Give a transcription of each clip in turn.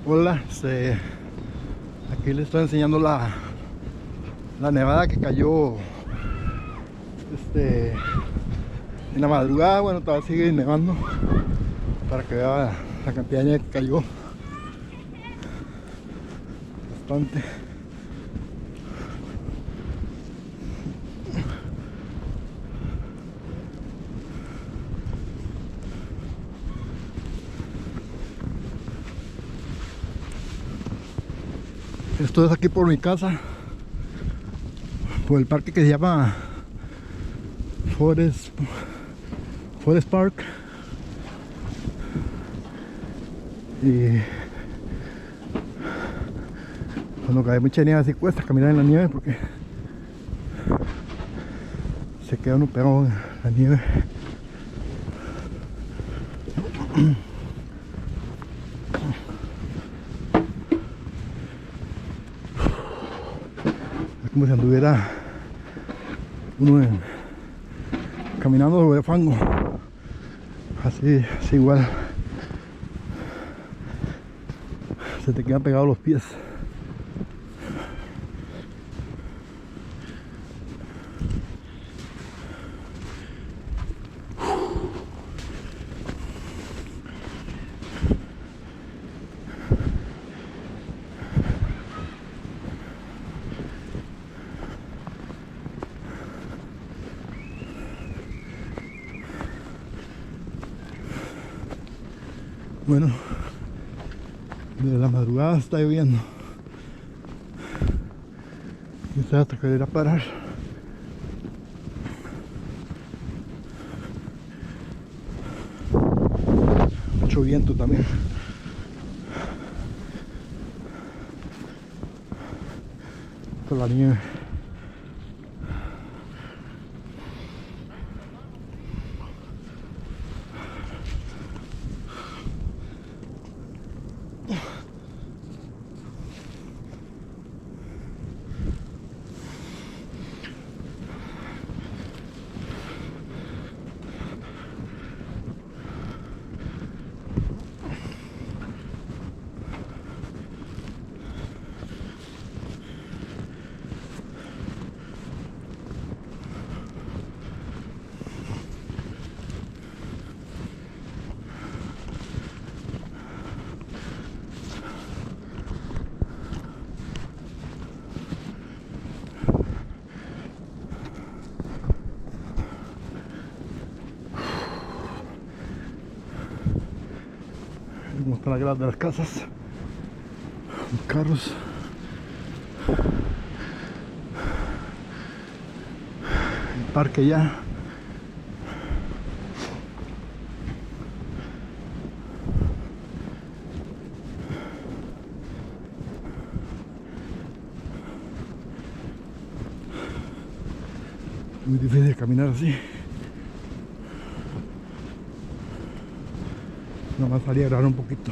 Hola, aquí les estoy enseñando la nevada que cayó en la madrugada. Bueno, todavía sigue nevando para que vea la cantidad de nieve que cayó. Bastante. Esto es aquí por mi casa, por el parque que se llama Forest Park. Y cuando cae mucha nieve así cuesta caminar en la nieve porque se queda uno pegado en la nieve. Es como si anduviera uno caminando sobre fango. Así igual. Se te quedan pegados los pies. Bueno, desde la madrugada está lloviendo. Quizás hasta que irá a parar. Mucho viento también. Con la nieve. Como están las gradas de las casas, los carros. El parque ya. Muy difícil caminar así. Nada más salí a grabar un poquito.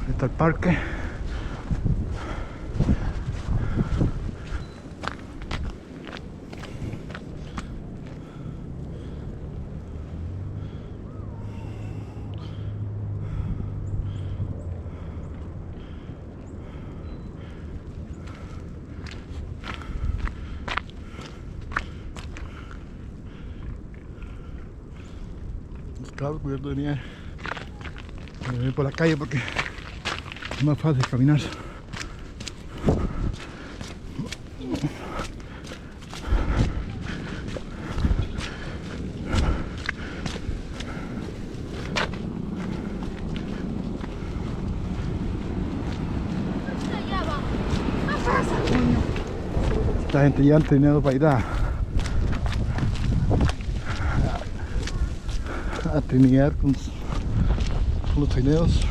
Ahí está el parque. Los carros cubiertos de nieve. Voy a ir por la calle porque es más fácil caminar. esta gente llevan trineos para ir a trinear con los trineos.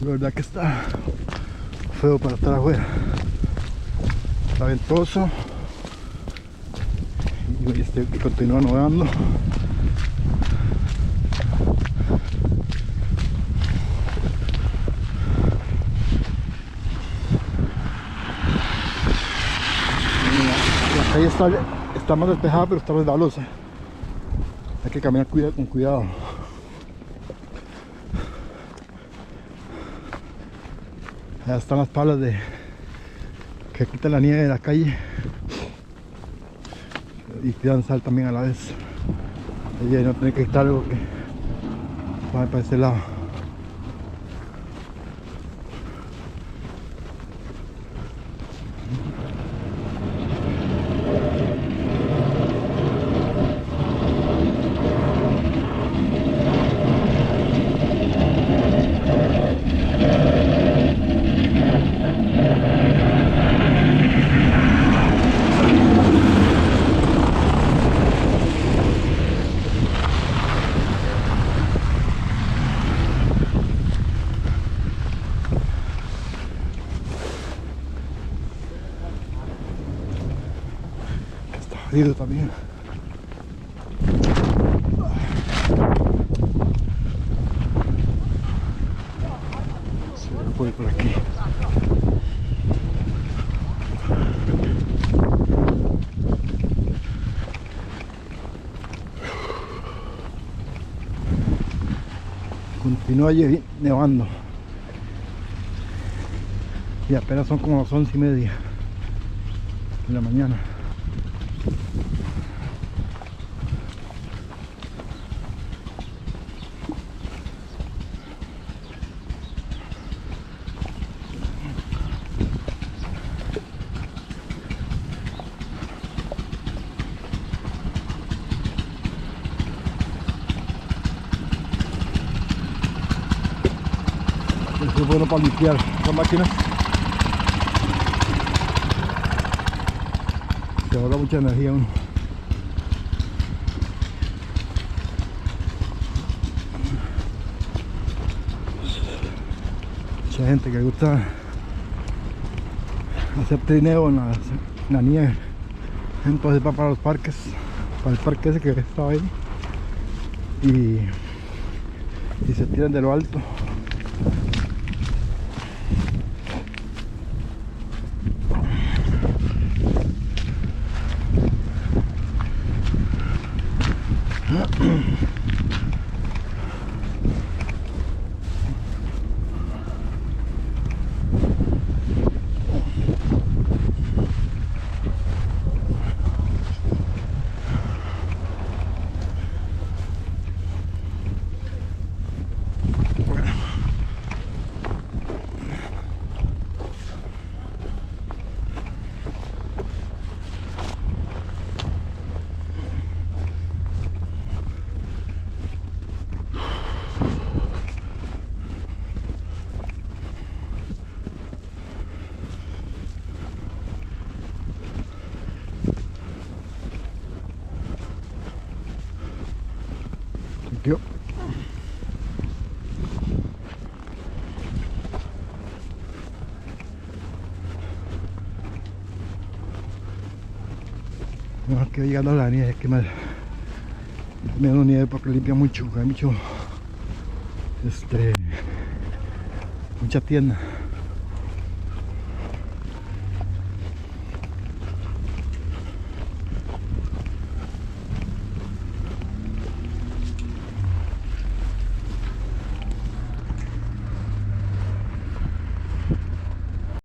La verdad que está feo para estar afuera, está ventoso y continúa nevando. La calle está más despejada, pero está resbalosa, hay que caminar con cuidado. Allá están las palas que quitan la nieve de la calle y tiran sal también a la vez. Y no tiene que quitarlo porque va para ese lado. También se puede por aquí. Continúa nevando y apenas son como las 11:30 de la mañana. Es bueno para limpiar las máquinas, se ahorra mucha energía uno. Mucha gente que le gusta hacer trineo en la nieve, entonces va para los parques, para el parque ese que estaba ahí y se tiran de lo alto. Yo. No, que llegando a la nieve, que menos nieve porque limpia mucho, hay mucha tienda.